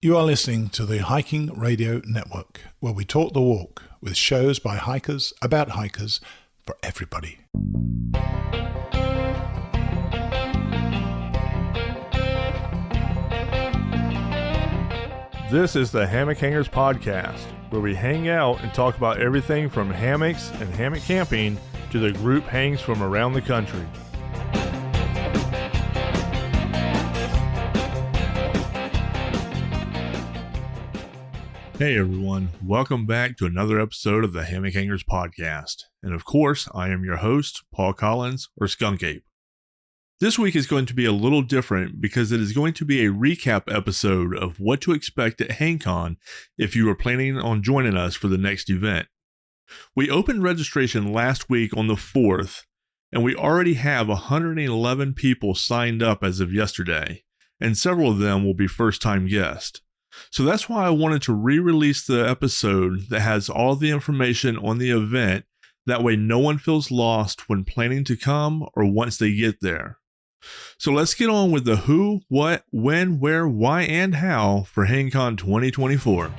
You are listening to the Hiking Radio Network, where we talk the walk with shows by hikers, about hikers, for everybody. This is the Hammock Hangers Podcast, where we hang out and talk about everything from hammocks and hammock camping to the group hangs from around the country. Hey everyone, welcome back to another episode of the Hammock Hangers Podcast. And of course, I am your host, Paul Collins, or Skunk Ape. This week is going to be a little different because it is going to be a recap episode of what to expect at HangCon if you are planning on joining us for the next event. We opened registration last week on the 4th, and we already have 111 people signed up as of yesterday, and several of them will be first-time guests. So that's why I wanted to re-release the episode that has all the information on the event. That way no one feels lost when planning to come or once they get there. So let's get on with the who, what, when, where, why, and how for HangCon 2024.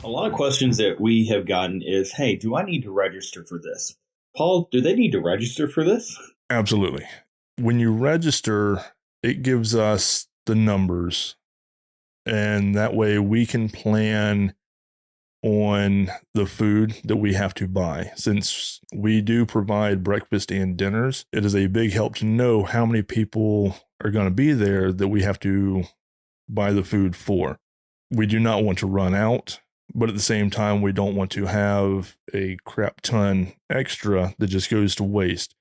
A lot of questions that we have gotten is, hey, do I need to register for this? Paul, do they need to register for this? Absolutely. When you register, it gives us the numbers, and that way we can plan on the food that we have to buy. Since we do provide breakfast and dinners, it is a big help to know how many people are going to be there that we have to buy the food for. We do not want to run out, but at the same time, we don't want to have a crap ton extra that just goes to waste.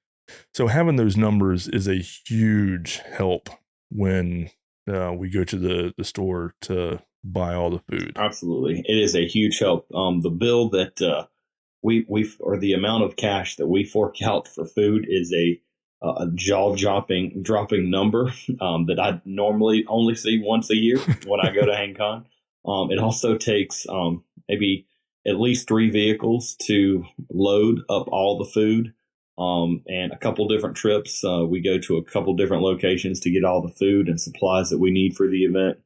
So having those numbers is a huge help when we go to the store to buy all the food. Absolutely. It is a huge help. The bill that we or the amount of cash that we fork out for food is a jaw-dropping number that I normally only see once a year when I go to HangCon. It also takes maybe at least 3 vehicles to load up all the food. And a couple different trips. We go to a couple different locations to get all the food and supplies that we need for the event.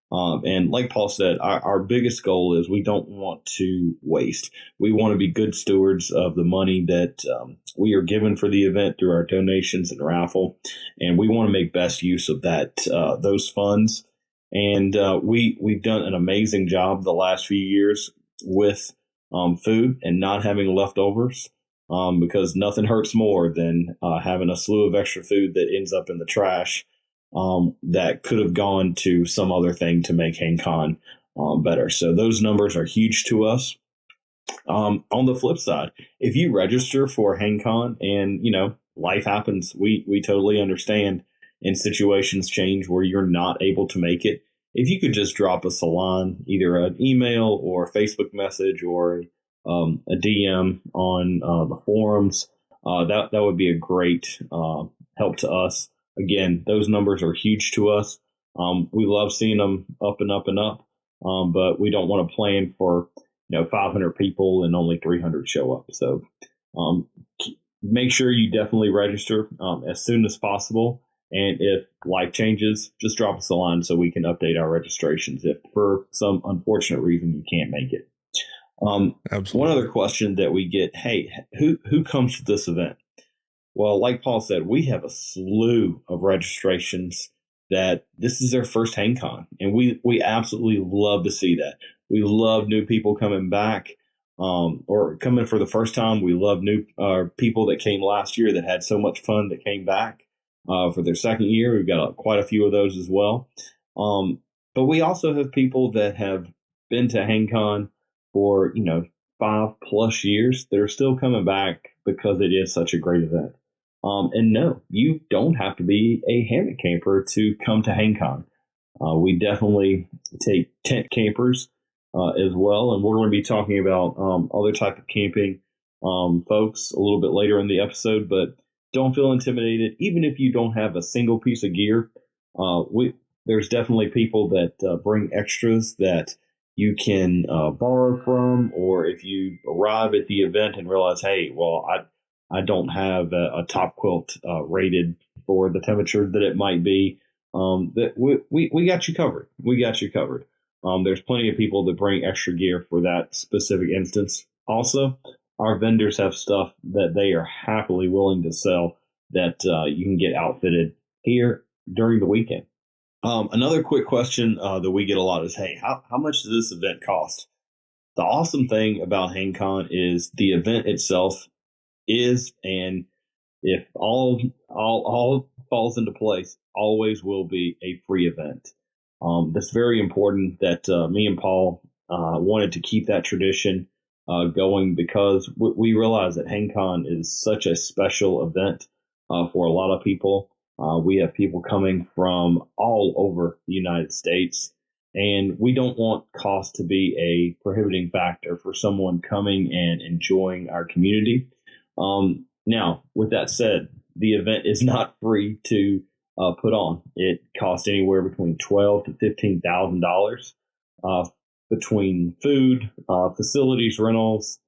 And like Paul said, our biggest goal is we don't want to waste. We want to be good stewards of the money that we are given for the event through our donations and raffle. And we want to make best use of those funds. And we've done an amazing job the last few years with food and not having leftovers. Because nothing hurts more than having a slew of extra food that ends up in the trash that could have gone to some other thing to make HangCon better. So those numbers are huge to us. On the flip side, if you register for HangCon and, life happens, we totally understand, and situations change where you're not able to make it. If you could just drop us a line, either an email or a Facebook message or a DM on the forums, that would be a great help to us. Again, those numbers are huge to us. We love seeing them up and up and up, but we don't want to plan for 500 people and only 300 show up. So make sure you definitely register as soon as possible. And if life changes, just drop us a line so we can update our registrations if for some unfortunate reason you can't make it. Absolutely. One other question that we get, hey, who comes to this event? Well, like Paul said, we have a slew of registrations that this is their first HangCon, and we absolutely love to see that. We love new people coming back or coming for the first time. We love new people that came last year that had so much fun that came back for their second year. We've got quite a few of those as well. But we also have people that have been to HangCon for 5+ years that are still coming back because it is such a great event. And no, you don't have to be a hammock camper to come to HangCon. We definitely take tent campers as well, and we're going to be talking about other type of camping folks a little bit later in the episode. But don't feel intimidated, even if you don't have a single piece of gear. There's definitely people that bring extras that you can borrow from, or if you arrive at the event and realize, hey, well, I don't have a top quilt rated for the temperature that it might be, that we got you covered. We got you covered. There's plenty of people that bring extra gear for that specific instance. Also, our vendors have stuff that they are happily willing to sell that you can get outfitted here during the weekend. Another quick question that we get a lot is, hey, how much does this event cost? The awesome thing about HangCon is the event itself is, and if all falls into place, always will be a free event. That's very important that me and Paul wanted to keep that tradition going, because we realize that HangCon is such a special event for a lot of people. We have people coming from all over the United States, and we don't want cost to be a prohibiting factor for someone coming and enjoying our community. Now, with that said, the event is not free to put on. It costs anywhere between $12,000 to $15,000 between food, facilities rentals,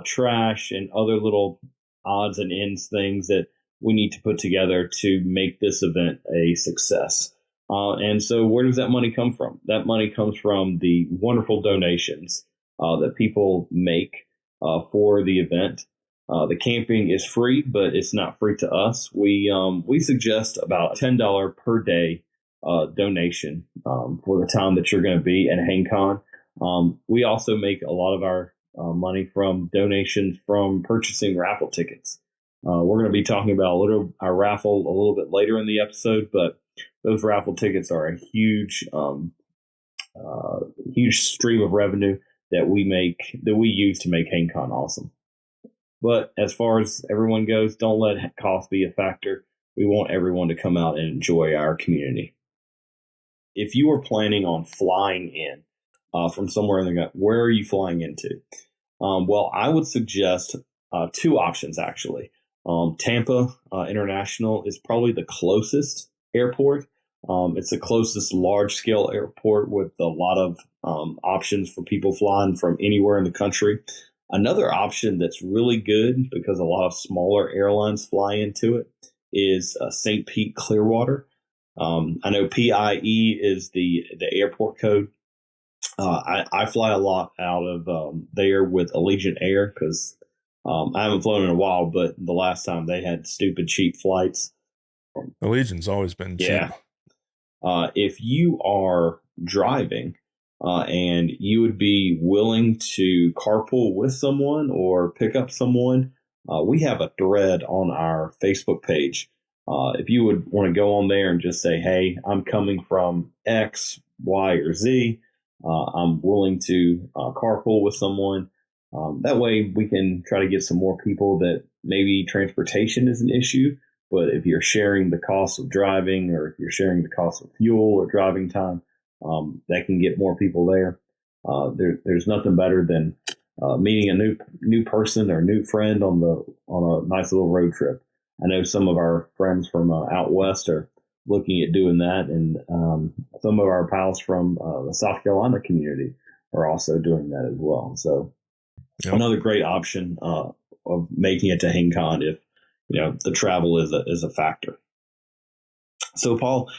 trash, and other little odds and ends things that we need to put together to make this event a success. And so where does that money come from? That money comes from the wonderful donations that people make for the event. The camping is free, but it's not free to us. We suggest about $10 per day donation for the time that you're going to be at HangCon. We also make a lot of our money from donations from purchasing raffle tickets. We're going to be talking about our raffle a little bit later in the episode, but those raffle tickets are a huge stream of revenue that we use to make HangCon awesome. But as far as everyone goes, don't let cost be a factor. We want everyone to come out and enjoy our community. If you are planning on flying in from somewhere in the gut, where are you flying into? Well, I would suggest two options, actually. Tampa International is probably the closest airport. It's the closest large-scale airport with a lot of options for people flying from anywhere in the country. Another option that's really good, because a lot of smaller airlines fly into it, is St. Pete Clearwater. I know PIE is the airport code. I fly a lot out of there with Allegiant Air, because I haven't flown in a while, but the last time they had stupid cheap flights. Allegiant's always been cheap. Yeah. If you are driving and you would be willing to carpool with someone or pick up someone, we have a thread on our Facebook page. If you would want to go on there and just say, hey, I'm coming from X, Y, or Z, I'm willing to carpool with someone. That way we can try to get some more people that maybe transportation is an issue, but if you're sharing the cost of driving, or if you're sharing the cost of fuel or driving time, that can get more people there. There's nothing better than meeting a new person or new friend on a nice little road trip. I know some of our friends from out west are looking at doing that, and some of our pals from the South Carolina community are also doing that as well. So another great option of making it to HangCon if the travel is a factor. So Paul,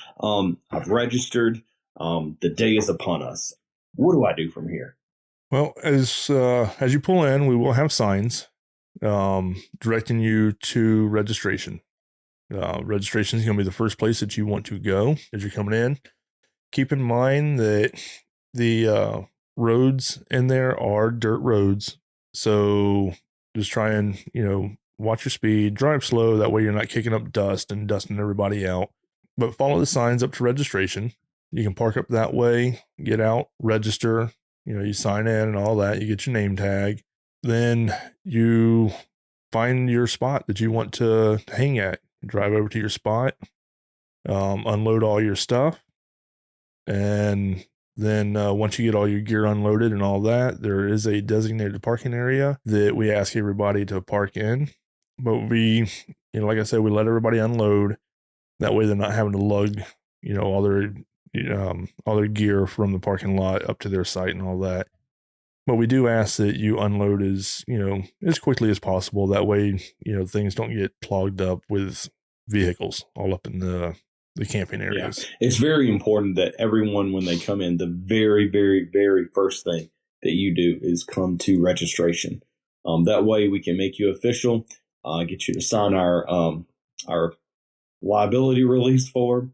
I've registered. The day is upon us. What do I do from here? Well, as you pull in, we will have signs directing you to registration. Registration is going to be the first place that you want to go as you're coming in. Keep in mind that the roads in there are dirt roads, so just try and watch your speed, drive slow. That way you're not kicking up dust and dusting everybody out. But follow the signs up to registration. You can park up that way, get out, register. You sign in and all that. You get your name tag. Then you find your spot that you want to hang at. Drive over to your spot, unload all your stuff. And then once you get all your gear unloaded and all that, there is a designated parking area that we ask everybody to park in. But we, like I said, we let everybody unload. That way they're not having to lug, all their gear from the parking lot up to their site and all that. But we do ask that you unload as quickly as possible. That way, things don't get clogged up with vehicles all up in the the camping areas. Yeah. It's very important that everyone, when they come in, the very, very, very first thing that you do is come to registration. That way we can make you official, get you to sign our liability release form,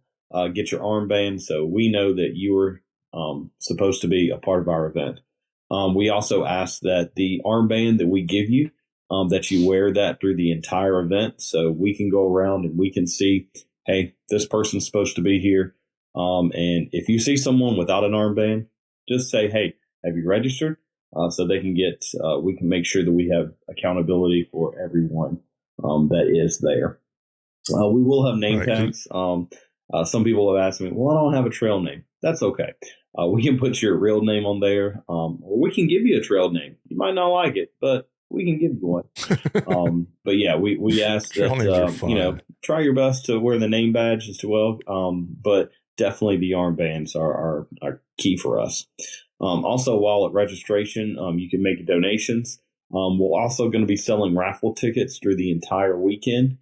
get your armband so we know that you were supposed to be a part of our event. We also ask that the armband that we give you, that you wear that through the entire event so we can go around and we can see, hey, this person's supposed to be here. And if you see someone without an armband, just say, hey, have you registered? So they can get, we can make sure that we have accountability for everyone that is there. We will have name tags. Some people have asked me, well, I don't have a trail name. That's okay. We can put your real name on there, or we can give you a trail name. You might not like it, but we can give you one. But yeah, we ask that, try your best to wear the name badge as well. But definitely the armbands are key for us. Also, while at registration, you can make donations. We're also going to be selling raffle tickets through the entire weekend.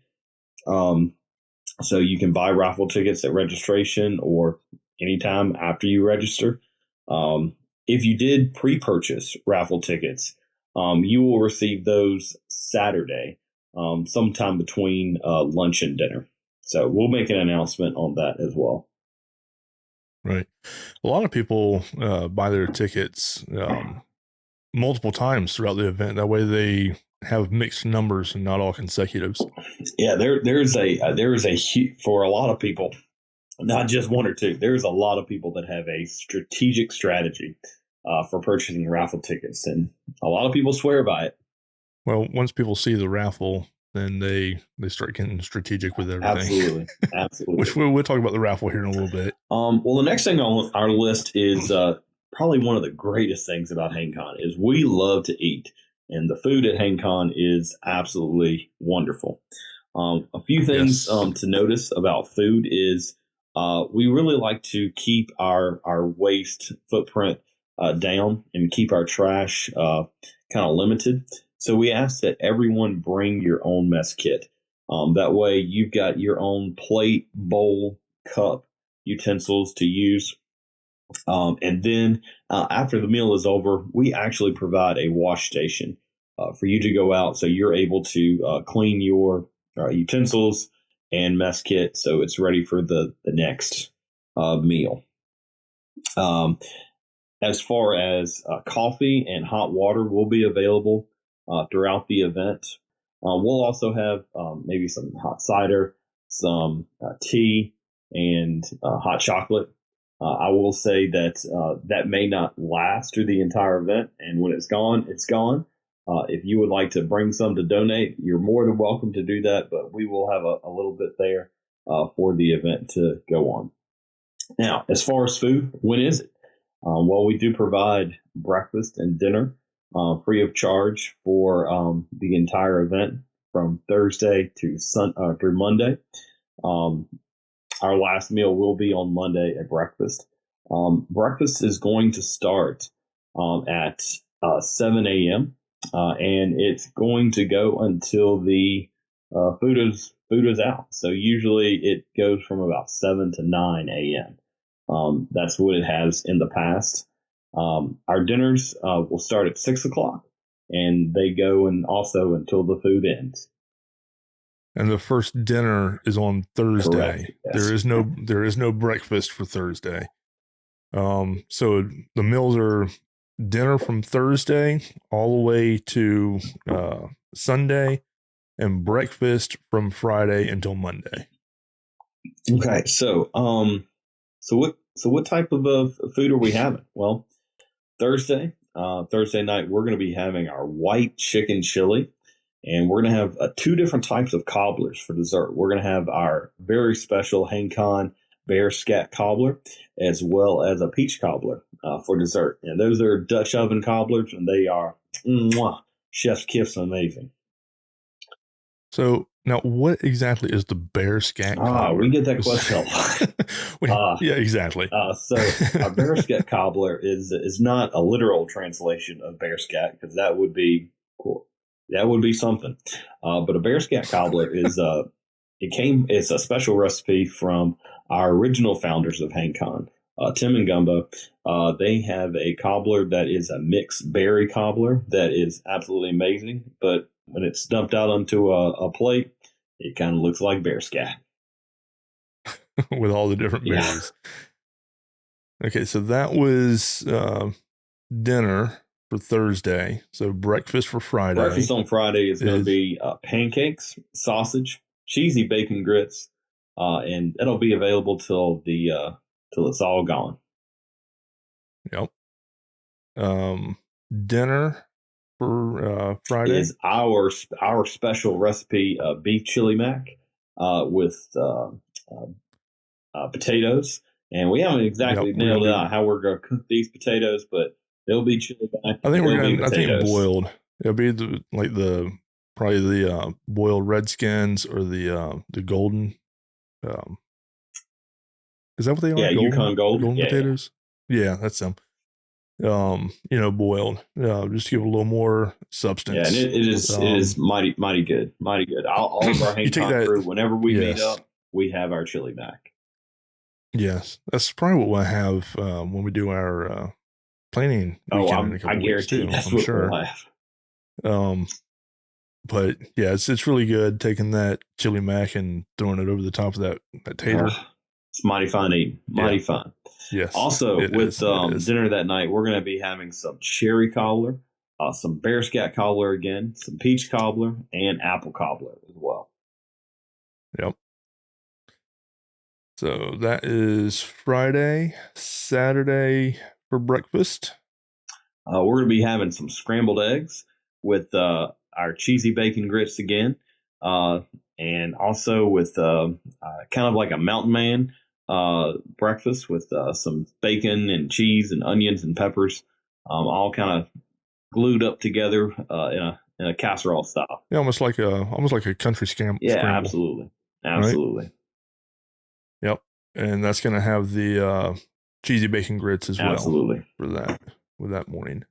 So you can buy raffle tickets at registration or anytime after you register. If you did pre-purchase raffle tickets, you will receive those Saturday, sometime between lunch and dinner. So we'll make an announcement on that as well. Right. A lot of people buy their tickets multiple times throughout the event. That way they have mixed numbers and not all consecutives. Yeah, there is a for a lot of people, not just one or two. There's a lot of people that have a strategic strategy for purchasing raffle tickets, and a lot of people swear by it. Well, once people see the raffle, then they start getting strategic with everything. Absolutely. Which we'll talk about the raffle here in a little bit. Well, the next thing on our list is probably one of the greatest things about HangCon is we love to eat. And the food at HangCon is absolutely wonderful. A few things to notice about food is we really like to keep our waste footprint down and keep our trash kind of limited. So we ask that everyone bring your own mess kit. That way you've got your own plate, bowl, cup, utensils to use. And then after the meal is over, we actually provide a wash station for you to go out so you're able to clean your utensils and mess kit so it's ready for the next meal. As far as coffee and hot water will be available throughout the event. We'll also have maybe some hot cider, some tea, and hot chocolate. I will say that that may not last through the entire event, and when it's gone, it's gone. If you would like to bring some to donate, you're more than welcome to do that, but we will have a little bit there for the event to go on. Now, as far as food, when is it? Well, we do provide breakfast and dinner free of charge for the entire event from Thursday to through Monday. Our last meal will be on Monday at breakfast. Breakfast is going to start at 7 a.m. And it's going to go until the food is out. So usually it goes from about 7 to 9 a.m. That's what it has in the past. Our dinners will start at 6 o'clock, and they go and also until the food ends. And the first dinner is on Thursday. Correct, yes. There is no breakfast for Thursday. So the meals are dinner from Thursday all the way to Sunday, and breakfast from Friday until Monday. Okay, so what type of food are we having? Well, Thursday night we're going to be having our white chicken chili. And we're going to have two different types of cobblers for dessert. We're going to have our very special HangCon bear scat cobbler, as well as a peach cobbler for dessert. And those are Dutch oven cobblers, and they are chef's kiss amazing. So now, what exactly is the bear scat cobbler? We get that question a lot. Yeah, exactly. So our bear scat cobbler is not a literal translation of bear scat, because that would be cool. That would be something. But a bear scat cobbler is it's a special recipe from our original founders of HangCon, Tim and Gumbo. They have a cobbler that is a mixed berry cobbler that is absolutely amazing. But when it's dumped out onto a plate, it kind of looks like bear scat. With all the different berries. Okay, so that was dinner for Thursday. So breakfast for Friday. Breakfast on Friday is going to be pancakes, sausage, cheesy bacon grits, and it'll be available till it's all gone. Yep. Dinner for Friday is our special recipe beef chili mac with potatoes, and we haven't exactly nailed out how we're going to cook these potatoes, but they'll be chili mac. I think we're going. I think boiled. It'll be probably the boiled redskins or the golden. Is that what they are? Yeah, golden, Yukon golden potatoes. Yeah, that's them. Boiled, just to give it a little more substance. Yeah, and it is mighty good, mighty good. All of our HangCon crew, whenever we meet up, we have our chili mac. Yes, that's probably what we'll have when we do our planning weekend in a couple weeks too. I'm sure. We'll have. But yeah, it's really good taking that chili mac and throwing it over the top of that tater. It's mighty fun eating, mighty fun. Yes. Also, with dinner that night, we're going to be having some cherry cobbler, some bear scat cobbler again, some peach cobbler, and apple cobbler as well. Yep. So that is Friday. Saturday for breakfast. We're going to be having some scrambled eggs with our cheesy bacon grits again, and also with kind of like a mountain man breakfast with some bacon and cheese and onions and peppers, all kind of glued up together in a casserole style. Yeah, almost like a country scramble. Yeah, absolutely. Right? Yep, and that's going to have the cheesy bacon grits as well. Absolutely. For that morning.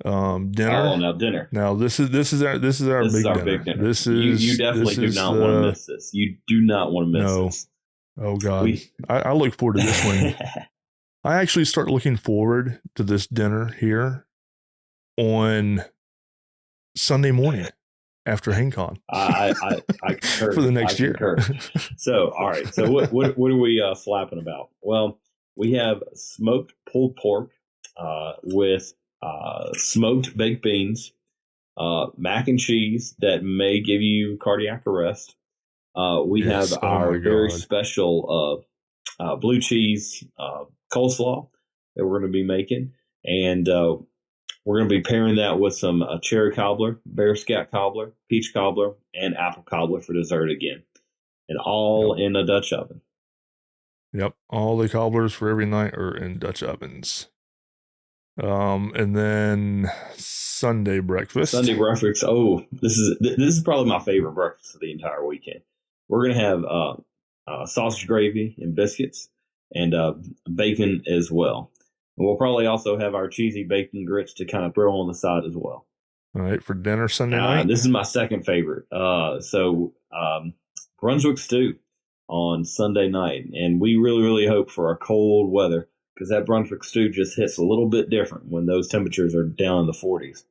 Dinner. Oh, now dinner. Now this is our big dinner. This is you definitely do not want to miss this. You do not want to miss this. Oh God, I look forward to this one. I actually start looking forward to this dinner here on Sunday morning after HangCon. I concur for the next year. So all right. So what are we flapping about? Well, we have smoked pulled pork with smoked baked beans, mac and cheese that may give you cardiac arrest. We have our very special blue cheese coleslaw that we're going to be making, and we're going to be pairing that with some cherry cobbler, bear scat cobbler, peach cobbler, and apple cobbler for dessert again, and all in a Dutch oven. Yep, all the cobblers for every night are in Dutch ovens. And then Sunday breakfast. Oh, this is probably my favorite breakfast of the entire weekend. We're gonna have sausage gravy and biscuits, and bacon as well. And we'll probably also have our cheesy bacon grits to kind of throw on the side as well. All right, for dinner Sunday night. This is my second favorite. So Brunswick stew on Sunday night, and we really, really hope for a cold weather, because that Brunswick stew just hits a little bit different when those temperatures are down in the 40s.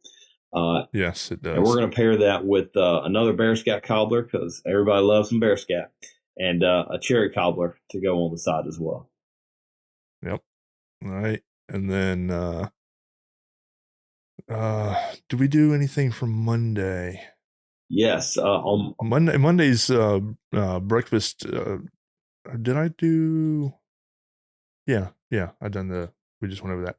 Yes, it does. And we're going to pair that with another bear scat cobbler, because everybody loves some bear scat, and a cherry cobbler to go on the side as well. Yep. All right. And then, do we do anything for Monday? Yes. On Monday's breakfast. Did I do? Yeah, I done we just went over that.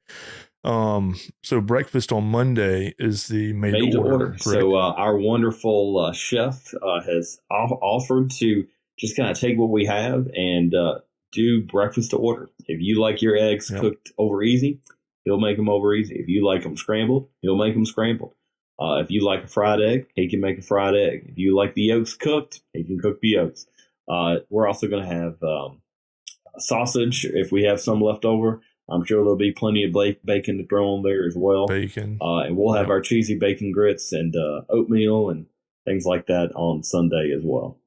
So breakfast on Monday is the made to order. So our wonderful chef has offered to just kind of take what we have and do breakfast to order. If you like your eggs cooked over easy, he'll make them over easy. If you like them scrambled, he'll make them scrambled. If you like a fried egg, he can make a fried egg. If you like the yolks cooked, he can cook the yolks. We're also going to have sausage if we have some left over. I'm sure there'll be plenty of bacon to throw on there as well. Bacon. And we'll have our cheesy bacon grits and oatmeal and things like that on Sunday as well.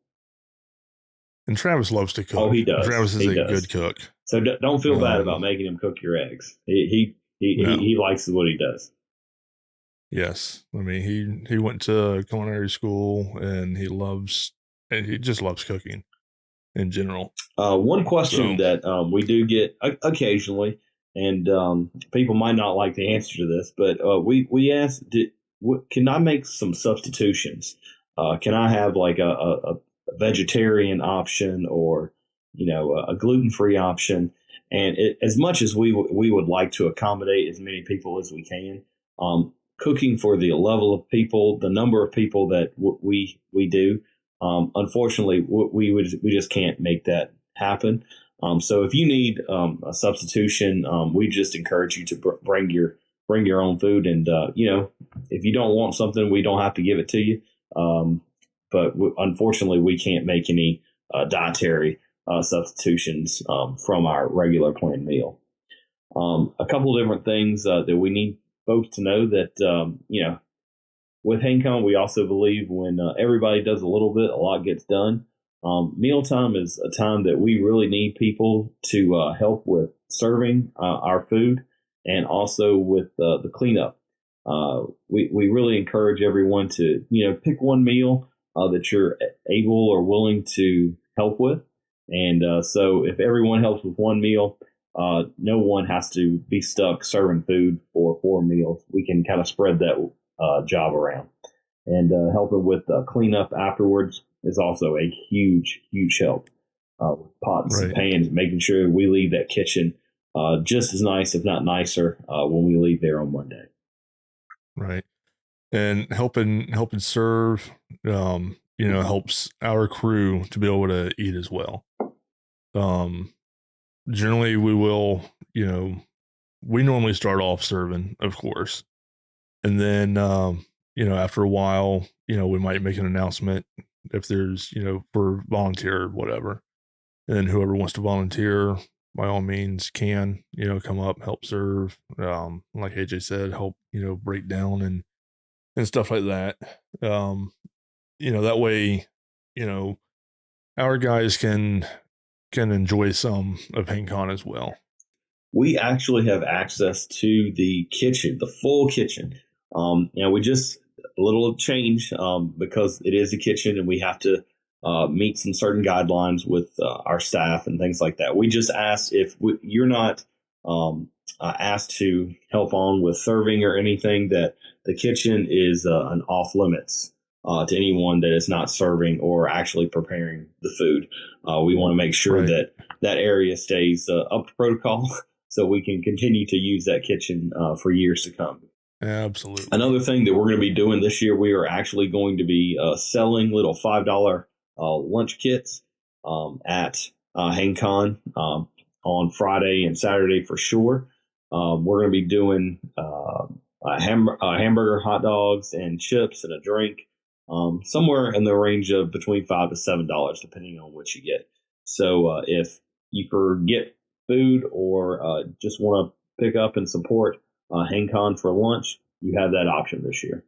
And Travis loves to cook. Oh, he does. Travis is a good cook. So don't feel bad about making him cook your eggs. He likes what he does. Yes. I mean, he went to culinary school and he just loves cooking in general. One question that we do get occasionally, and people might not like the answer to this, but we asked, can I make some substitutions? Can I have like a vegetarian option or, a gluten-free option? And as much as we would like to accommodate as many people as we can, cooking for the level of people, the number of people that we do, unfortunately, we just can't make that happen. So if you need a substitution, we just encourage you to bring your own food. And if you don't want something, we don't have to give it to you. But unfortunately, we can't make any dietary substitutions from our regular planned meal. A couple of different things that we need folks to know that, with HangCon, we also believe when everybody does a little bit, a lot gets done. Mealtime is a time that we really need people to help with serving our food and also with the cleanup. We really encourage everyone to, pick one meal that you're able or willing to help with. And so if everyone helps with one meal, no one has to be stuck serving food for 4 meals. We can kind of spread that job around. And helping with cleanup afterwards is also a huge help. With pots and pans, making sure we leave that kitchen just as nice, if not nicer, when we leave there on Monday. Right. And helping serve, helps our crew to be able to eat as well. Generally we will, we normally start off serving, of course. And then, after a while, we might make an announcement if there's, for volunteer or whatever. And then whoever wants to volunteer, by all means, can, come up, help serve. Like AJ said, help, break down and stuff like that. That way, our guys can enjoy some of HangCon as well. We actually have access to the kitchen, the full kitchen. We just a little change because it is a kitchen and we have to meet some certain guidelines with our staff and things like that. We just asked if you're not asked to help on with serving or anything, that the kitchen is an off limits to anyone that is not serving or actually preparing the food. We want to make sure that area stays up to protocol so we can continue to use that kitchen for years to come. Absolutely. Another thing that we're going to be doing this year, we are actually going to be selling little $5 lunch kits at HangCon on Friday and Saturday for sure. We're going to be doing hamburger, hot dogs, and chips and a drink, somewhere in the range of between $5 to $7, depending on what you get. So if you forget food or just want to pick up and support HangCon for lunch, you have that option this year.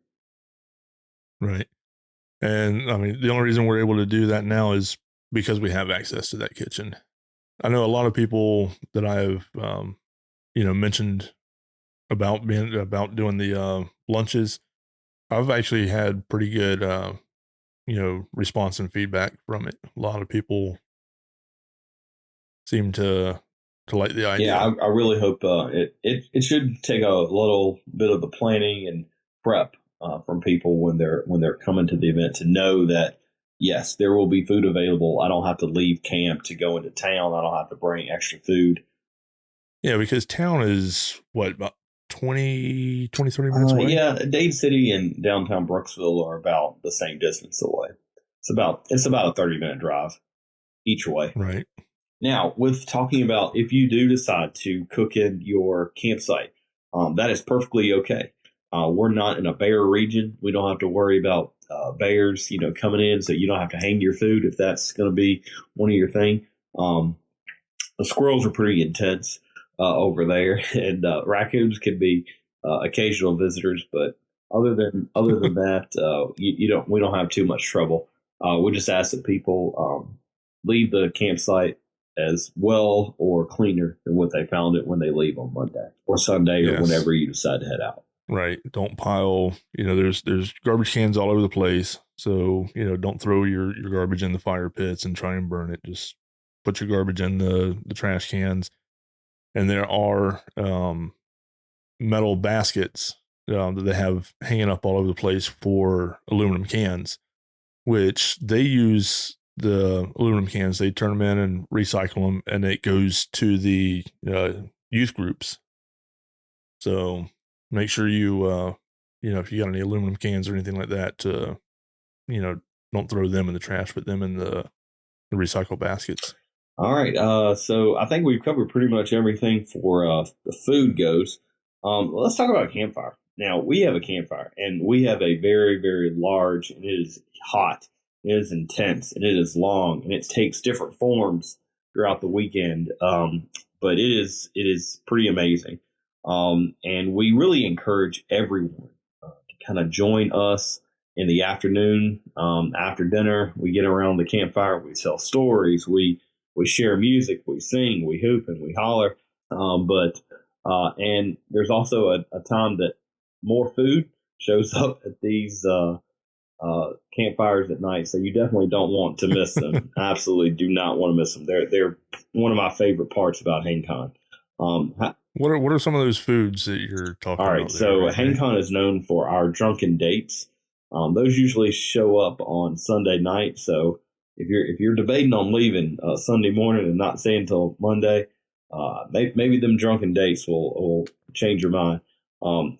Right. And I mean, the only reason we're able to do that now is because we have access to that kitchen. I know a lot of people that I've, mentioned about doing the lunches. I've actually had pretty good, response and feedback from it. A lot of people seem to like the idea. Yeah, I really hope it should take a little bit of the planning and prep from people when they're coming to the event to know that, yes, there will be food available. I don't have to leave camp to go into town. I don't have to bring extra food. Yeah, because town is about 30 minutes away? Yeah, Dade City and downtown Brooksville are about the same distance away. It's about a 30-minute drive each way. Right. Now, with talking about if you do decide to cook in your campsite, that is perfectly okay. We're not in a bear region. We don't have to worry about bears, coming in, so you don't have to hang your food if that's going to be one of your thing. The squirrels are pretty intense over there, and raccoons can be occasional visitors. But other than that, we don't have too much trouble. We just ask that people leave the campsite as well or cleaner than what they found it when they leave on Monday or Sunday or whenever you decide to head out. Right. Don't pile, there's garbage cans all over the place. So, don't throw your garbage in the fire pits and try and burn it. Just put your garbage in the trash cans. And there are metal baskets that they have hanging up all over the place for aluminum cans, which they use the aluminum cans. They turn them in and recycle them, and it goes to the youth groups. So make sure you, if you got any aluminum cans or anything like that, don't throw them in the trash, put them in the recycle baskets. All right. So I think we've covered pretty much everything for the food goes. Let's talk about campfire. Now, we have a campfire, and we have a very, very large, and it is hot, it is intense, and it is long, and it takes different forms throughout the weekend. But it is pretty amazing. And we really encourage everyone to kind of join us in the afternoon. After dinner, we get around the campfire, we tell stories, we share music, we sing, we hoop, and we holler. And there's also a time that more food shows up at these campfires at night, so you definitely don't want to miss them. Absolutely do not want to miss them. They're one of my favorite parts about HangCon. What are some of those foods that you're talking about? All right, so HangCon is known for our drunken dates. Those usually show up on Sunday night. So if you're debating on leaving Sunday morning and not staying until Monday, maybe them drunken dates will change your mind.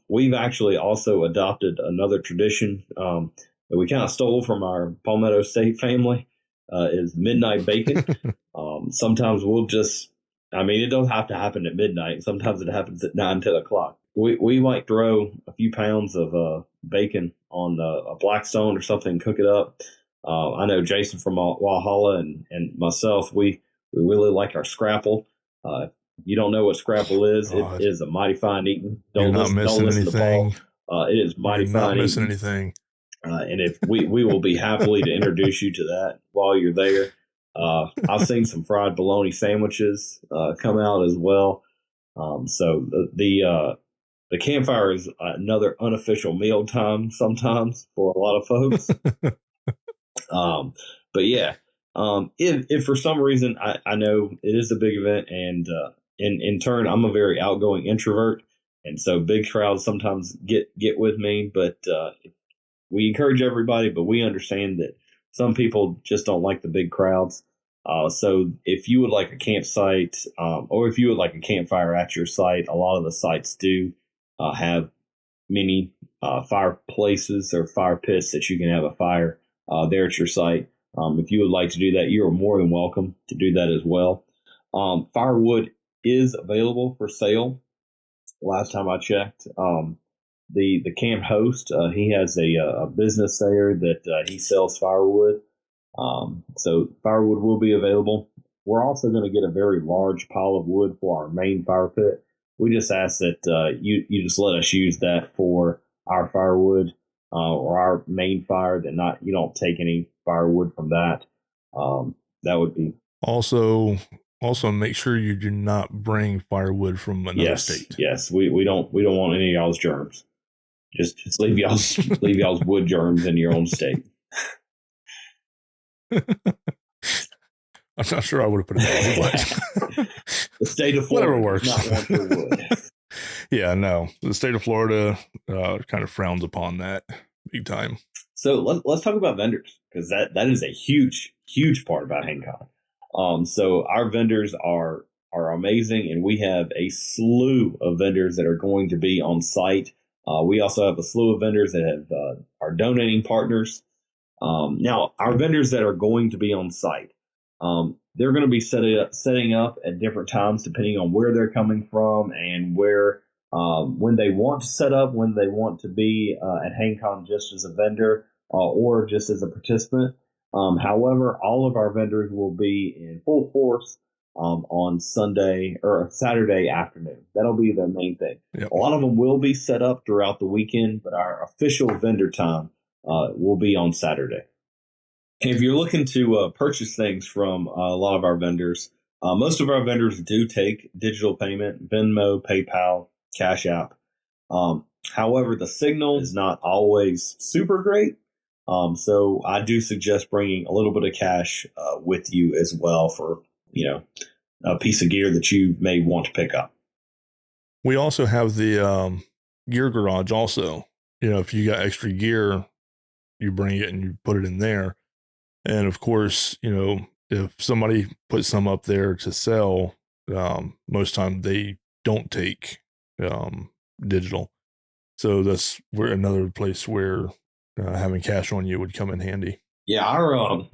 We've actually also adopted another tradition that we kind of stole from our Palmetto State family, is midnight bacon. Sometimes we'll it don't have to happen at midnight. Sometimes it happens at 9, 10 o'clock. We might throw a few pounds of bacon on a Blackstone or something, cook it up. I know Jason from Walhalla and myself, we really like our scrapple. If you don't know what scrapple is, it is a mighty fine eating. Don't listen anything. To Paul. It is mighty fine not missing eating. Anything. And if we will be happily to introduce you to that while you're there. I've seen some fried bologna sandwiches come out as well. So the campfire is another unofficial meal time sometimes for a lot of folks. But yeah, if for some reason I know it is a big event, and in turn I'm a very outgoing introvert, and so big crowds sometimes get with me. But we encourage everybody, but we understand that some people just don't like the big crowds. So if you would like a campsite, or if you would like a campfire at your site, a lot of the sites do have mini fireplaces or fire pits that you can have a fire there at your site. If you would like to do that, you are more than welcome to do that as well. Firewood is available for sale. Last time I checked, the camp host, he has a business there that he sells firewood. So firewood will be available. We're also going to get a very large pile of wood for our main fire pit. We just ask that you just let us use that for our firewood or our main fire. That you don't take any firewood from that. That would be also make sure you do not bring firewood from another state. Yes, we don't want any of y'all's germs. Just leave y'all's wood germs in your own state. I'm not sure I would have put it that way, but the state of Florida whatever works. Not want your wood. Yeah, no, the state of Florida kind of frowns upon that big time. So let's talk about vendors, because that is a huge part about HangCon. So our vendors are amazing, and we have a slew of vendors that are going to be on site. We also have a slew of vendors that are donating partners. Now, our vendors that are going to be on site, they're going to be setting up at different times depending on where they're coming from and when they want to set up, when they want to be at HangCon just as a vendor or just as a participant. However, all of our vendors will be in full force on Sunday or Saturday afternoon. That'll be their main thing. Yep. A lot of them will be set up throughout the weekend, but our official vendor time will be on Saturday. And if you're looking to purchase things from a lot of our vendors, most of our vendors do take digital payment, Venmo, PayPal, Cash App. However, the signal is not always super great. So I do suggest bringing a little bit of cash with you as well for, a piece of gear that you may want to pick up. We also have the gear garage also. If you got extra gear, you bring it and you put it in there. And of course, if somebody puts some up there to sell, most time they don't take digital. So that's where another place where having cash on you would come in handy. Yeah, our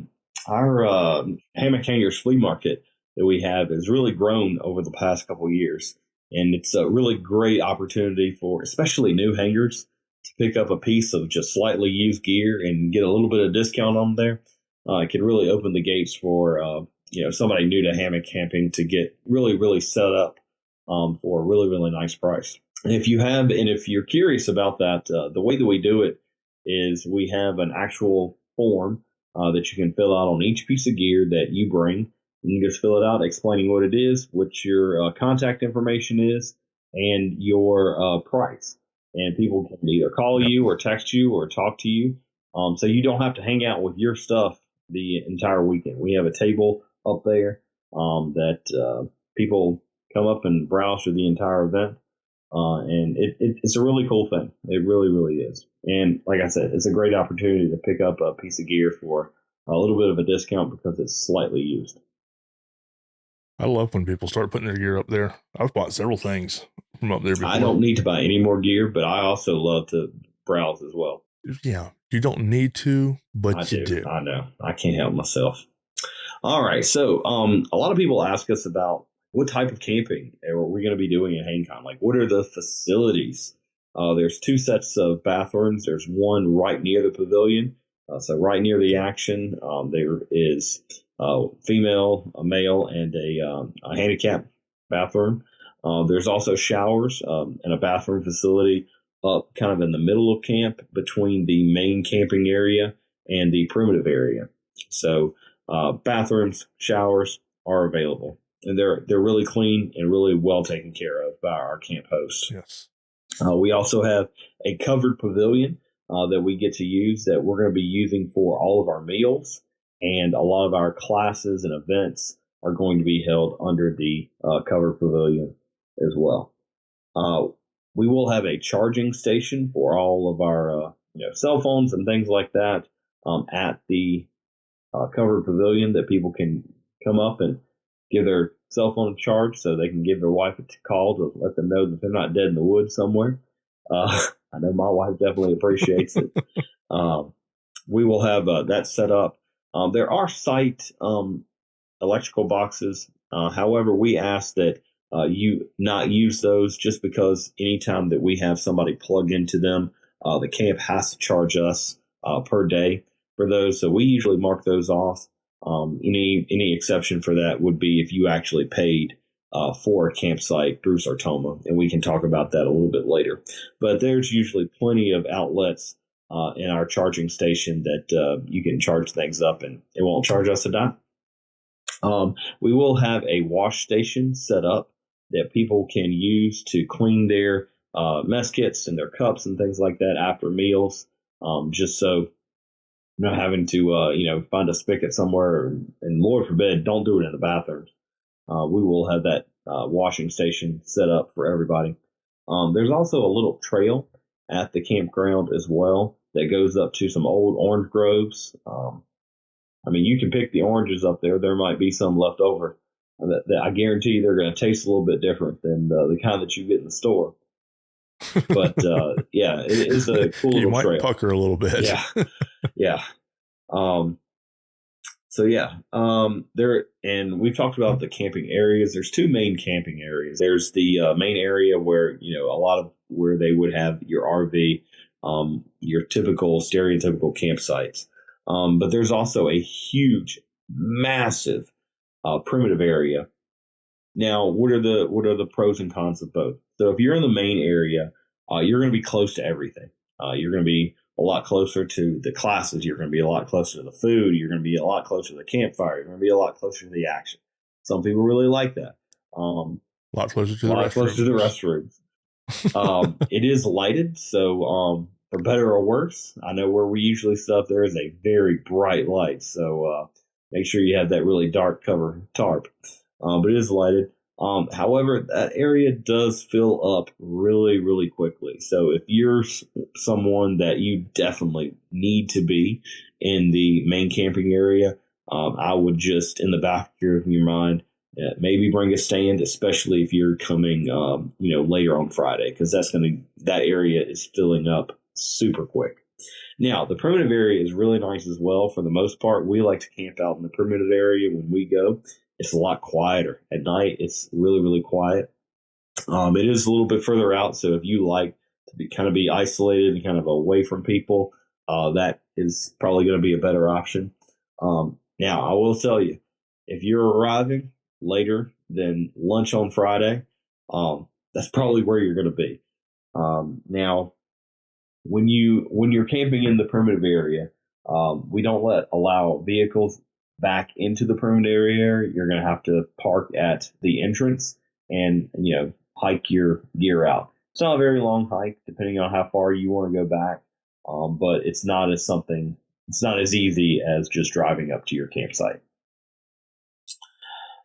hammock hangers flea market that we have has really grown over the past couple of years, and it's a really great opportunity for especially new hangers to pick up a piece of just slightly used gear and get a little bit of discount on there. It can really open the gates for somebody new to hammock camping to get really, really set up for a really, really nice price. And if you're curious about that, the way that we do it is we have an actual form that you can fill out on each piece of gear that you bring. You can just fill it out explaining what it is, what your contact information is, and your price. And people can either call you or text you or talk to you. So you don't have to hang out with your stuff the entire weekend. We have a table up there that people come up and browse through the entire event. And it's a really cool thing. It really, really is. And like I said, it's a great opportunity to pick up a piece of gear for a little bit of a discount because it's slightly used. I love when people start putting their gear up there. I've bought several things from up there before. I don't need to buy any more gear, but I also love to browse as well. Yeah, you don't need to, but you do. I know. I can't help myself. All right. So a lot of people ask us about what type of camping are we going to be doing at HangCon? Like, what are the facilities? There's 2 sets of bathrooms. There's one right near the pavilion. So right near the action, there is a female, a male, and a handicap bathroom. There's also showers and a bathroom facility up kind of in the middle of camp between the main camping area and the primitive area. So bathrooms, showers are available. And they're really clean and really well taken care of by our camp host. Yes. We also have a covered pavilion that we get to use that we're going to be using for all of our meals, and a lot of our classes and events are going to be held under the covered pavilion as well. We will have a charging station for all of our cell phones and things like that at the covered pavilion that people can come up and give their cell phone a charge so they can give their wife a call to let them know that they're not dead in the woods somewhere. I know my wife definitely appreciates it. We will have that set up. There are site electrical boxes. However, we ask that you not use those just because anytime that we have somebody plug into them, the camp has to charge us per day for those. So we usually mark those off. Any exception for that would be if you actually paid for a campsite through Sartoma, and we can talk about that a little bit later. But there's usually plenty of outlets in our charging station that you can charge things up, and it won't charge us a dime. We will have a wash station set up that people can use to clean their mess kits and their cups and things like that after meals, just so not having to, find a spigot somewhere, and Lord forbid, don't do it in the bathrooms. We will have that washing station set up for everybody. There's also a little trail at the campground as well that goes up to some old orange groves. You can pick the oranges up there. There might be some left over that I guarantee you they're going to taste a little bit different than the kind that you get in the store. But yeah, it is a cool little trail. You might pucker a little bit. Yeah. Yeah. There, and we've talked about the camping areas. There's 2 main camping areas. There's the main area where, a lot of where they would have your RV, your typical stereotypical campsites. But there's also a huge, massive primitive area. Now, what are the pros and cons of both? So if you're in the main area, you're going to be close to everything. You're going to be a lot closer to the classes. You're going to be a lot closer to the food. You're going to be a lot closer to the campfire. You're going to be a lot closer to the action. Some people really like that. A lot closer to a the lot restrooms. closer to the restrooms. It is lighted, so for better or worse, I know where we usually stuff there is a very bright light. So make sure you have that really dark cover tarp. But it is lighted. However, that area does fill up really, really quickly. So if you're someone that you definitely need to be in the main camping area, I would just, in the back of your mind, maybe bring a stand, especially if you're coming, later on Friday, because that area is filling up super quick. Now, the primitive area is really nice as well. For the most part, we like to camp out in the primitive area when we go. It's a lot quieter. At night, it's really, really quiet. It is a little bit further out, so if you like to be isolated and kind of away from people, that is probably going to be a better option. Now, I will tell you, if you're arriving later than lunch on Friday, that's probably where you're going to be. Now, when you're camping in the primitive area, we don't allow vehicles back into the primitive area. You're going to have to park at the entrance and hike your gear out. It's not a very long hike, depending on how far you want to go back, but it's not as easy as just driving up to your campsite.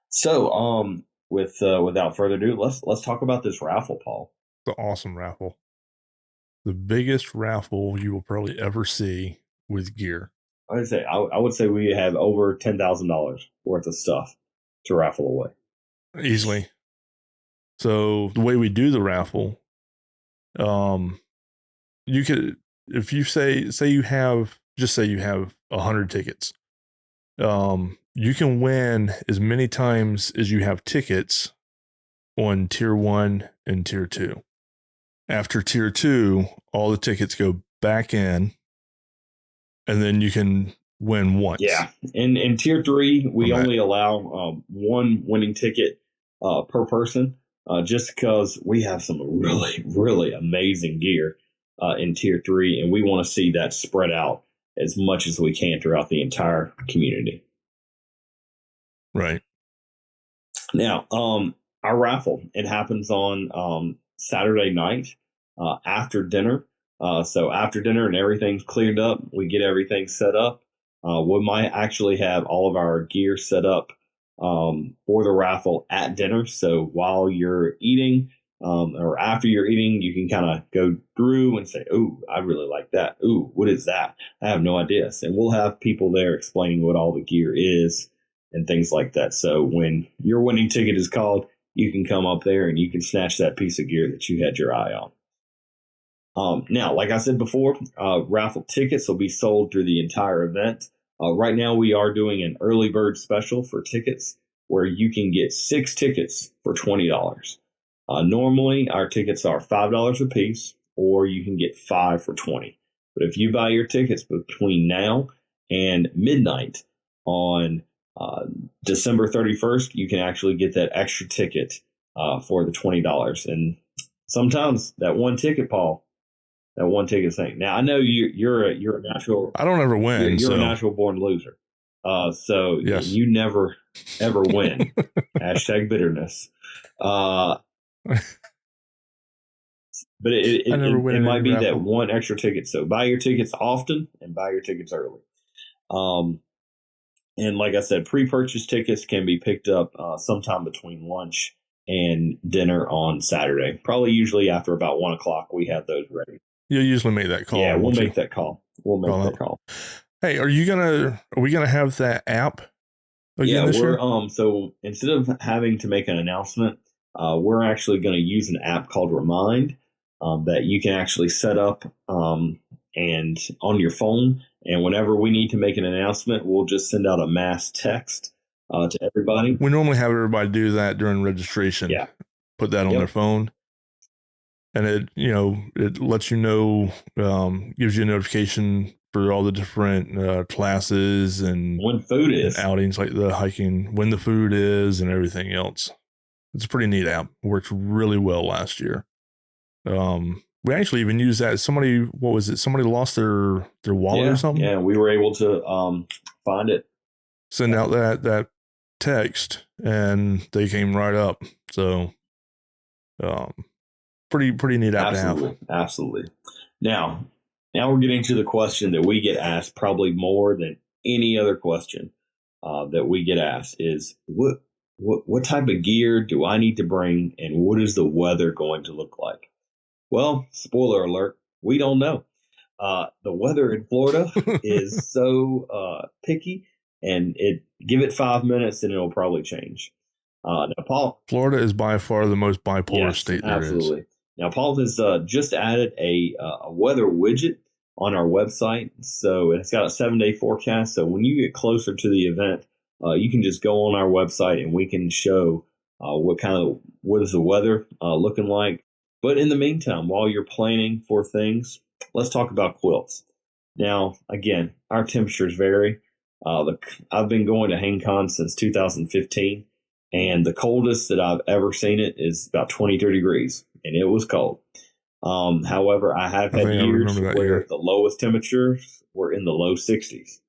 So, without further ado, let's talk about this raffle, Paul. It's an awesome raffle. The biggest raffle you will probably ever see with gear. I would say we have over $10,000 worth of stuff to raffle away. Easily. So the way we do the raffle, you could, if you say you have 100 tickets, you can win as many times as you have tickets on tier 1 and tier 2. After tier 2, all the tickets go back in, and then you can win once. Yeah. In tier 3, we only allow one winning ticket per person, just because we have some really, really amazing gear in tier 3, and we want to see that spread out as much as we can throughout the entire community. Right. Now, our raffle, it happens on Saturday night after dinner. So after dinner and everything's cleared up, we get everything set up. We might actually have all of our gear set up for the raffle at dinner. So while you're eating or after you're eating, you can kind of go through and say, "Ooh, I really like that. Ooh, what is that? I have no idea." And we'll have people there explaining what all the gear is and things like that. So when your winning ticket is called, you can come up there and you can snatch that piece of gear that you had your eye on. Now, like I said before, raffle tickets will be sold through the entire event. Right now, we are doing an early bird special for tickets where you can get 6 tickets for $20. Normally, our tickets are $5 a piece, or you can get 5 for $20. But if you buy your tickets between now and midnight on December 31st, you can actually get that extra ticket for the $20. And sometimes that one ticket, Paul, that one ticket thing. Now I know you're a natural. I don't ever win. You're a natural born loser. So yes. You never ever win. Hashtag bitterness. But it might be raffle. That one extra ticket. So buy your tickets often and buy your tickets early. And like I said, pre-purchase tickets can be picked up sometime between lunch and dinner on Saturday. Probably usually after about 1 o'clock, we have those ready. You'll usually make that call. Yeah, we'll make that call. Hey, are we gonna have that app again this year? So instead of having to make an announcement, we're actually going to use an app called Remind that you can actually set up and on your phone. And whenever we need to make an announcement, we'll just send out a mass text to everybody. We normally have everybody do that during registration. Yeah. Put that on their phone. And it lets you know, gives you a notification for all the different classes and when food is, and outings like the hiking, when the food is, and everything else. It's a pretty neat app. It worked really well last year. We actually even used that. Somebody, what was it? Somebody lost their wallet or something. Yeah, we were able to find it. Send out that text, and they came right up. So, pretty neat app to have. Absolutely. Now we're getting to the question that we get asked probably more than any other question that we get asked is what type of gear do I need to bring, and what is the weather going to look like? Well, spoiler alert, we don't know. The weather in Florida is so picky, and give it 5 minutes and it'll probably change. Now, Paul, Florida is by far the most bipolar state there absolutely. is. Now, Paul has just added a weather widget on our website. So it's got a 7-day forecast. So when you get closer to the event, you can just go on our website and we can show what is the weather looking like. But in the meantime, while you're planning for things, let's talk about quilts. Now, again, our temperatures vary. I've been going to HangCon since 2015, and the coldest that I've ever seen it is about 23 degrees, and it was cold. However, I have had years where the lowest temperatures were in the low 60s.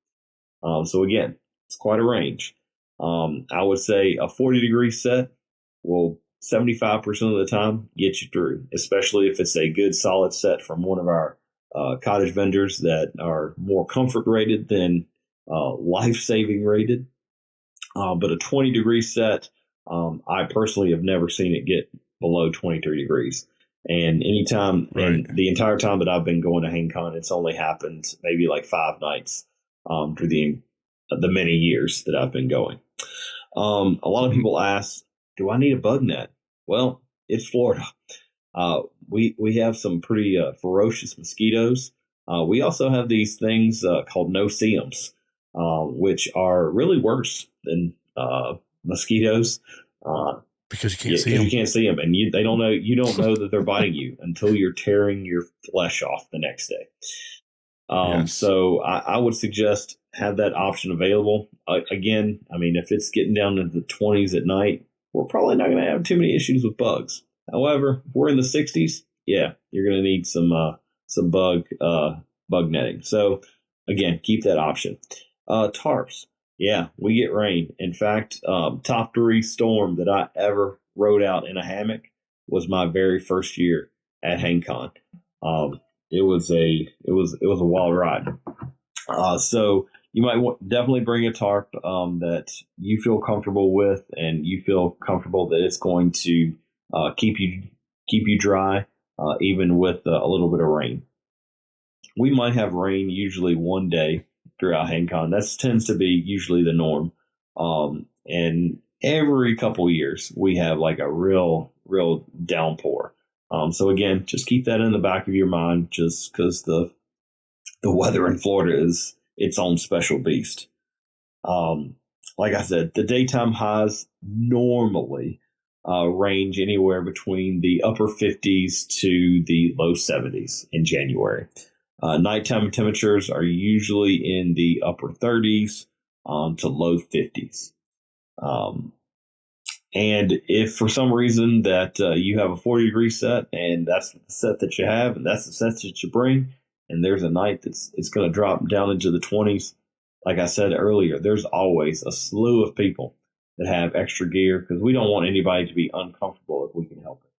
So again, it's quite a range. I would say a 40-degree set will 75% of the time get you through, especially if it's a good solid set from one of our cottage vendors that are more comfort rated than life-saving rated. But a 20-degree set, I personally have never seen it get below 23 degrees. And anytime, and the entire time that I've been going to HangCon, it's only happened maybe like 5 nights through the many years that I've been going. A lot of people ask, do I need a bug net? Well, it's Florida. We have some pretty ferocious mosquitoes. We also have these things called no-see-ums, which are really worse than mosquitoes. Because you can't see them. You can't see them, and they don't know. You don't know that they're biting you until you're tearing your flesh off the next day. So I would suggest have that option available. Again, I mean, if it's getting down into the 20s at night, we're probably not going to have too many issues with bugs. However, if we're in the 60s, yeah, you're going to need some bug netting. So again, keep that option. Tarps. Yeah, we get rain. In fact, top 3 storm that I ever rode out in a hammock was my very first year at HangCon. It was a wild ride. So you might definitely bring a tarp that you feel comfortable with, and you feel comfortable that it's going to keep you dry, even with a little bit of rain. We might have rain usually one day throughout HangCon. That tends to be usually the norm. And every couple years we have like a real downpour. So again, just keep that in the back of your mind, just because the weather in Florida is its own special beast. Like I said, the daytime highs normally range anywhere between the upper 50s to the low 70s in January. Nighttime temperatures are usually in the upper 30s to low 50s. And if for some reason that you have a 40-degree set, and that's the set that you have, and that's the set that you bring, and there's a night it's going to drop down into the 20s, like I said earlier, there's always a slew of people that have extra gear, because we don't want anybody to be uncomfortable if we can help it.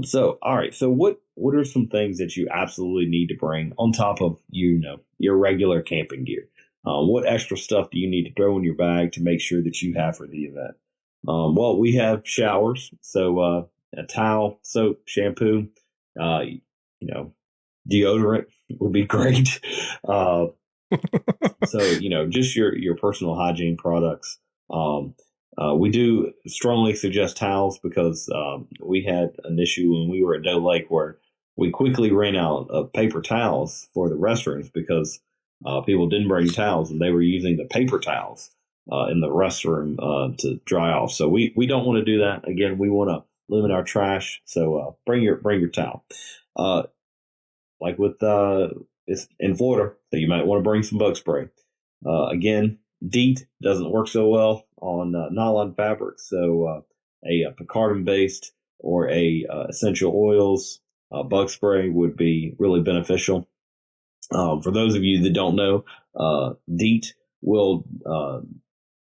So, all right. So what are some things that you absolutely need to bring on top of, your regular camping gear? What extra stuff do you need to throw in your bag to make sure that you have for the event? Well, we have showers. So, a towel, soap, shampoo, deodorant would be great. So, just your personal hygiene products. We do strongly suggest towels, because we had an issue when we were at Doe Lake where we quickly ran out of paper towels for the restrooms, because people didn't bring towels and they were using the paper towels in the restroom to dry off. So we don't want to do that. Again, we want to limit our trash. So bring your towel. Like with it's in Florida, so you might want to bring some bug spray. Again, DEET doesn't work so well on nylon fabric, so a picardin based or a essential oils bug spray would be really beneficial. For those of you that don't know, DEET will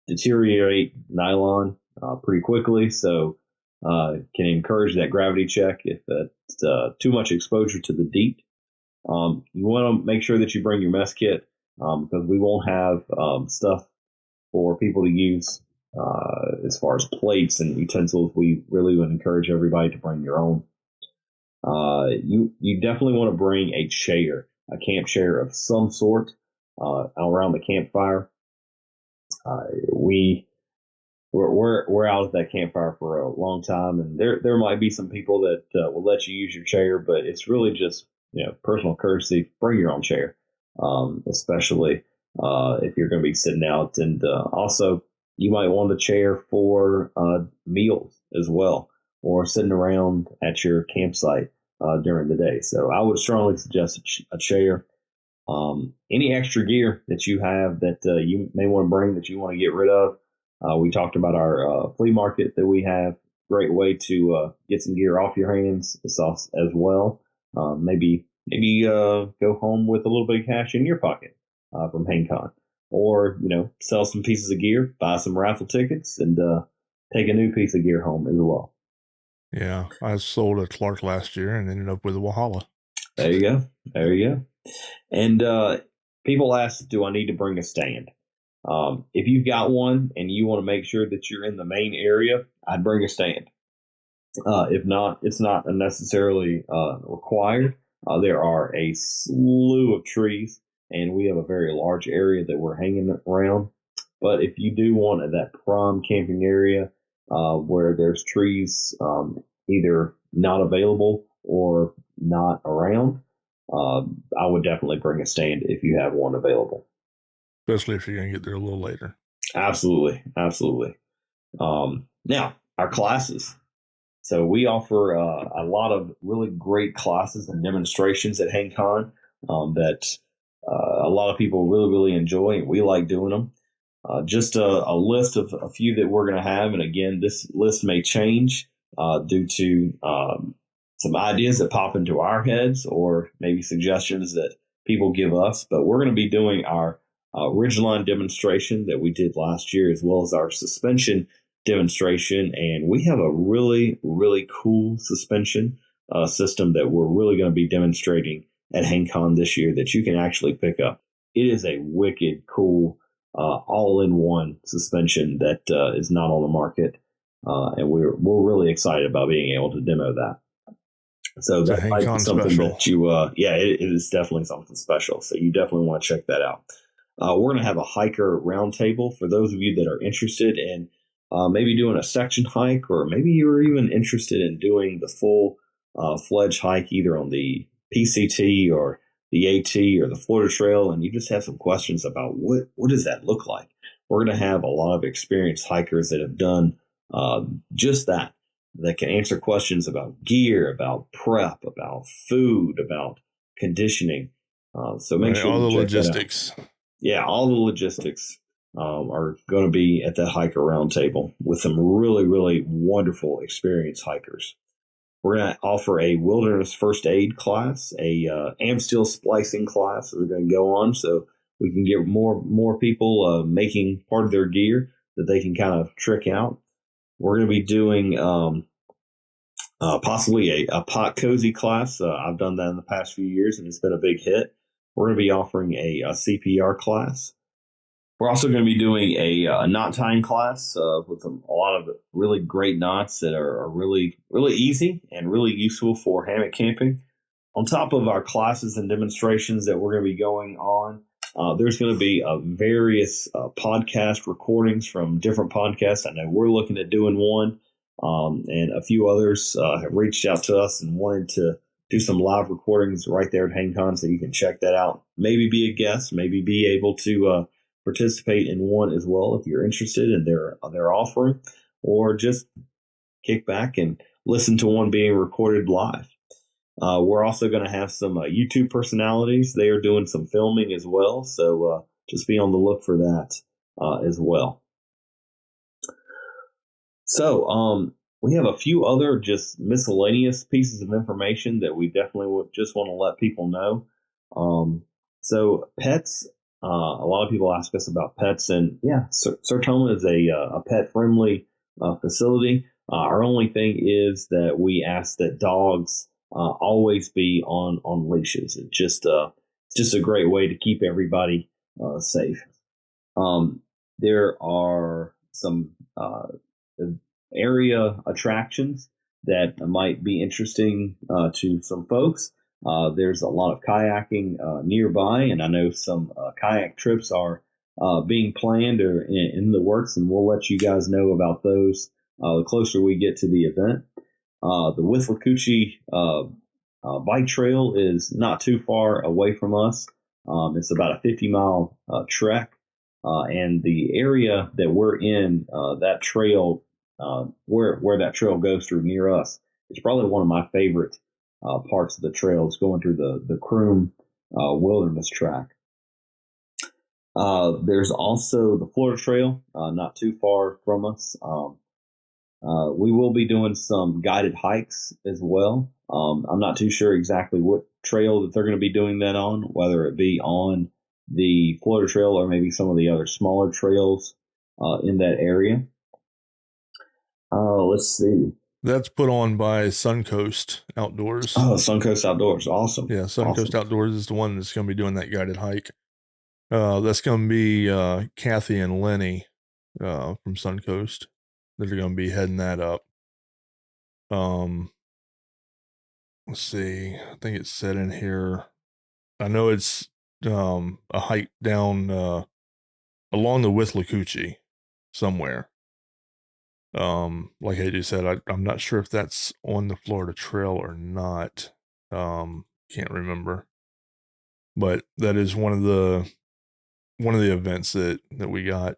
deteriorate nylon pretty quickly, so can encourage that gravity check if it's too much exposure to the DEET. You want to make sure that you bring your mess kit because we won't have stuff for people to use as far as plates and utensils. We really would encourage everybody to bring your own. You definitely want to bring a chair, a camp chair of some sort around the campfire. We're out at that campfire for a long time, and there might be some people that will let you use your chair, but it's really just personal courtesy. Bring your own chair, especially if you're going to be sitting out, and also you might want a chair for meals as well, or sitting around at your campsite during the day. So I would strongly suggest a chair. Any extra gear that you have that you may want to bring that you want to get rid of. We talked about our flea market that we have. Great way to get some gear off your hands as well. Maybe go home with a little bit of cash in your pocket from HangCon, or sell some pieces of gear, buy some raffle tickets, and take a new piece of gear home as well. Yeah, I sold a Clark last year and ended up with a Walhalla. There you go. And people ask, do I need to bring a stand? If you've got one and you want to make sure that you're in the main area, I'd bring a stand. If not, it's not necessarily required. There are a slew of trees, and we have a very large area that we're hanging around. But if you do want that prime camping area where there's trees either not available or not around, I would definitely bring a stand if you have one available. Especially if you're going to get there a little later. Absolutely. Now, our classes. So we offer a lot of really great classes and demonstrations at HangCon that a lot of people really, really enjoy, and we like doing them. Just a list of a few that we're going to have. And again, this list may change due to some ideas that pop into our heads or maybe suggestions that people give us. But we're going to be doing our ridgeline demonstration that we did last year, as well as our suspension demonstration. And we have a really, really cool suspension system that we're really going to be demonstrating at HangCon this year that you can actually pick up. It is a wicked cool all-in-one suspension that is not on the market. And we're really excited about being able to demo that. So that might be something special that you, it is definitely something special. So you definitely want to check that out. We're going to have a hiker roundtable for those of you that are interested in maybe doing a section hike, or maybe you're even interested in doing the full fledged hike, either on the PCT or the AT or the Florida Trail, and you just have some questions about what does that look like. We're going to have a lot of experienced hikers that have done just that can answer questions about gear, about prep, about food, about conditioning. So make sure all the logistics. Yeah, all the logistics are going to be at that hiker roundtable with some really, really wonderful experienced hikers. We're going to offer a wilderness first aid class, a Amsteel splicing class that we're going to go on, so we can get more people making part of their gear that they can kind of trick out. We're going to be doing possibly a pot cozy class. I've done that in the past few years, and it's been a big hit. We're going to be offering a CPR class. We're also going to be doing a knot tying class with a lot of really great knots that are really, really easy and really useful for hammock camping. On top of our classes and demonstrations that we're going to be going on, there's going to be various podcast recordings from different podcasts. I know we're looking at doing one, and a few others have reached out to us and wanted to do some live recordings right there at HangCon, so you can check that out. Maybe be a guest, maybe be able to participate in one as well if you're interested in their offering, or just kick back and listen to one being recorded live. We're also going to have some YouTube personalities. They are doing some filming as well, so just be on the look for that as well. So we have a few other just miscellaneous pieces of information that we definitely would just want to let people know. So pets, a lot of people ask us about pets, and yeah, Sertoma is a pet-friendly facility. Our only thing is that we ask that dogs always be on leashes. It's just a great way to keep everybody safe. There are some area attractions that might be interesting to some folks. There's a lot of kayaking nearby, and I know some kayak trips are being planned or in the works, and we'll let you guys know about those the closer we get to the event. The Withlacoochee bike trail is not too far away from us. It's about a 50-mile trek, and the area that we're in, that trail, where that trail goes through near us, it's probably one of my favorite parts of the trail. Is going through the Croom Wilderness Track. There's also the Florida Trail, not too far from us. We will be doing some guided hikes as well. I'm not too sure exactly what trail that they're going to be doing that on, whether it be on the Florida Trail or maybe some of the other smaller trails in that area. Let's see. That's put on by Suncoast Outdoors. Oh, Suncoast Outdoors. Awesome. Yeah, Suncoast Outdoors is the one that's going to be doing that guided hike. That's going to be Kathy and Lenny from Suncoast that are going to be heading that up. Let's see. I think it said in here. I know it's a hike down along the Withlacoochee somewhere. Like AJ said, I'm not sure if that's on the Florida Trail or not. Can't remember. But that is one of the events that we got,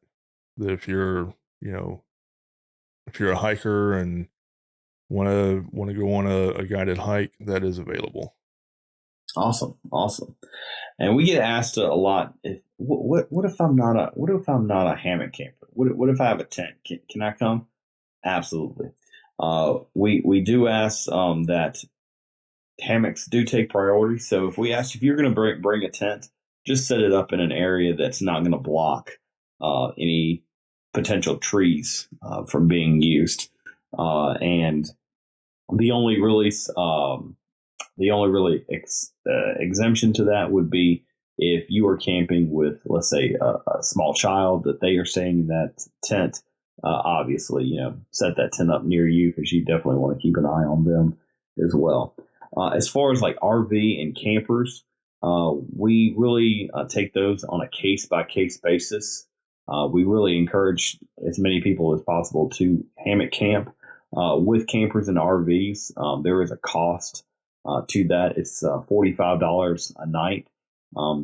that if you're a hiker and want to go on a guided hike, that is available. Awesome. And we get asked a lot, what if I'm not a hammock camper? What if I have a tent? Can I come? Absolutely. We do ask that hammocks do take priority. So if we ask if you're going to bring a tent, just set it up in an area that's not going to block any potential trees from being used. And the only exemption to that would be if you are camping with, let's say, a small child that they are staying in that tent. Obviously, set that tent up near you, because you definitely want to keep an eye on them as well. As far as like RV and campers, we really take those on a case-by-case basis. We really encourage as many people as possible to hammock camp with campers and RVs. There is a cost to that. It's $45 a night.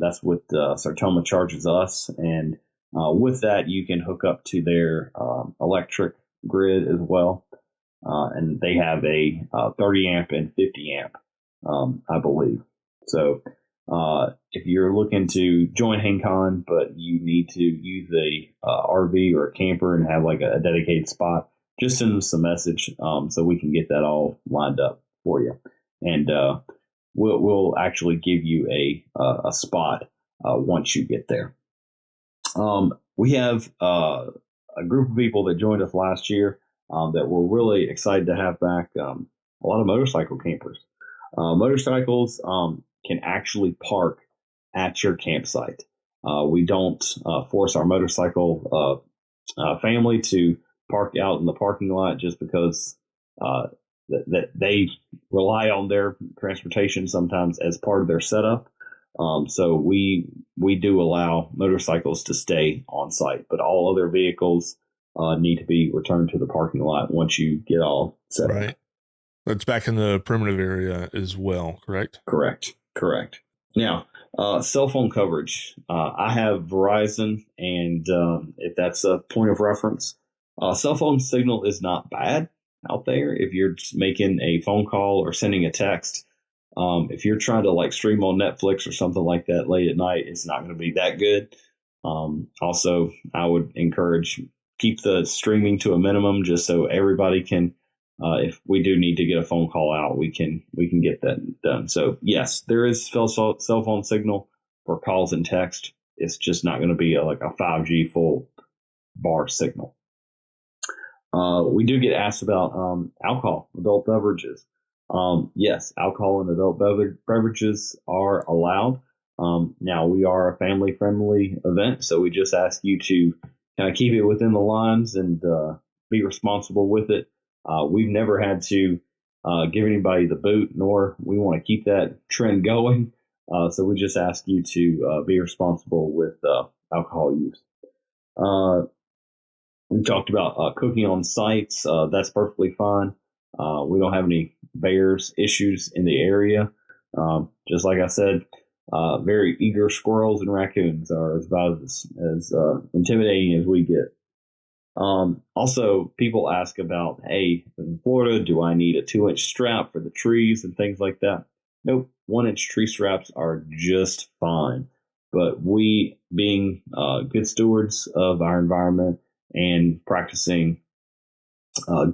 That's what Sertoma charges us, and with that, you can hook up to their electric grid as well. And they have a 30 amp and 50 amp, I believe. So if you're looking to join HangCon, but you need to use a RV or a camper and have like a dedicated spot, just send us a message so we can get that all lined up for you. And we'll actually give you a spot once you get there. We have a group of people that joined us last year that we're really excited to have back. A lot of motorcycle campers. Motorcycles can actually park at your campsite. We don't force our motorcycle family to park out in the parking lot just because that they rely on their transportation sometimes as part of their setup. So we do allow motorcycles to stay on site, but all other vehicles need to be returned to the parking lot once you get all set up. Right. That's back in the primitive area as well, correct? Correct. Now, cell phone coverage. I have Verizon, and if that's a point of reference, cell phone signal is not bad out there if you're just making a phone call or sending a text. If you're trying to like stream on Netflix or something like that late at night, it's not going to be that good. Also, I would encourage keep the streaming to a minimum just so everybody can if we do need to get a phone call out, we can get that done. So yes, there is cell phone signal for calls and text. It's just not going to be like a 5G full bar signal. We do get asked about alcohol, adult beverages. Yes, alcohol and adult beverages are allowed. Now, we are a family-friendly event, so we just ask you to kind of keep it within the lines and be responsible with it. We've never had to give anybody the boot, nor we want to keep that trend going. So we just ask you to be responsible with alcohol use. We talked about cooking on sites. That's perfectly fine. We don't have any bears issues in the area. Just like I said, very eager squirrels and raccoons are about as intimidating as we get. Also, people ask about, hey, in Florida, do I need a 2-inch strap for the trees and things like that? Nope, 1-inch tree straps are just fine. But we, being good stewards of our environment and practicing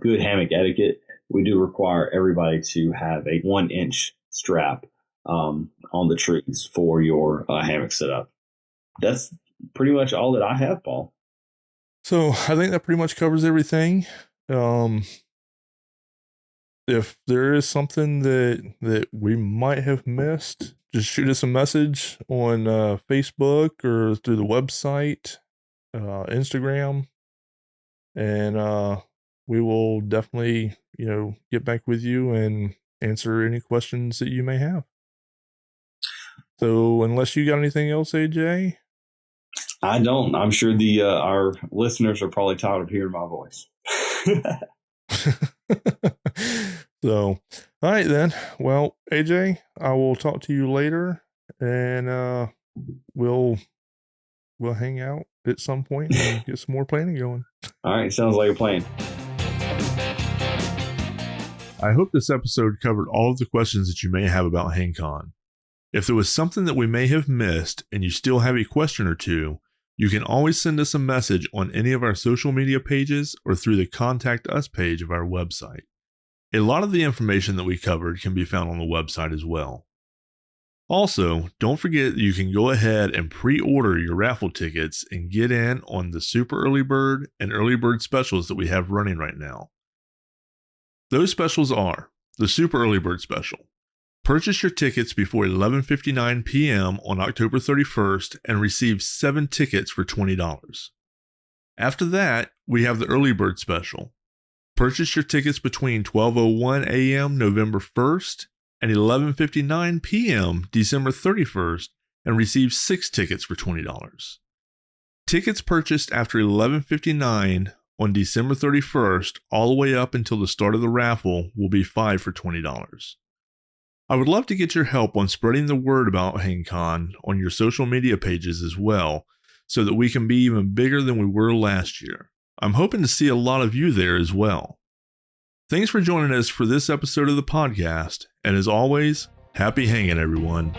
good hammock etiquette, we do require everybody to have a 1-inch strap on the trees for your hammock setup. That's pretty much all that I have, Paul. So I think that pretty much covers everything. If there is something that we might have missed, just shoot us a message on Facebook or through the website, Instagram, and we will definitely, get back with you and answer any questions that you may have. So unless you got anything else, AJ? I don't. I'm sure our listeners are probably tired of hearing my voice. So, all right then. Well, AJ, I will talk to you later, and we'll hang out at some point and get some more planning going. All right, sounds like a plan. I hope this episode covered all of the questions that you may have about HangCon. If there was something that we may have missed and you still have a question or two, you can always send us a message on any of our social media pages or through the Contact Us page of our website. A lot of the information that we covered can be found on the website as well. Also, don't forget that you can go ahead and pre-order your raffle tickets and get in on the super early bird and early bird specials that we have running right now. Those specials are the super early bird special. Purchase your tickets before 11:59 p.m. on October 31st and receive 7 tickets for $20. After that, we have the early bird special. Purchase your tickets between 12:01 a.m. November 1st and 11:59 p.m. December 31st and receive 6 tickets for $20. Tickets purchased after 11:59 on December 31st all the way up until the start of the raffle will be 5 for $20. I would love to get your help on spreading the word about HangCon on your social media pages as well, so that we can be even bigger than we were last year. I'm hoping to see a lot of you there as well. Thanks for joining us for this episode of the podcast, and as always, happy hanging, everyone.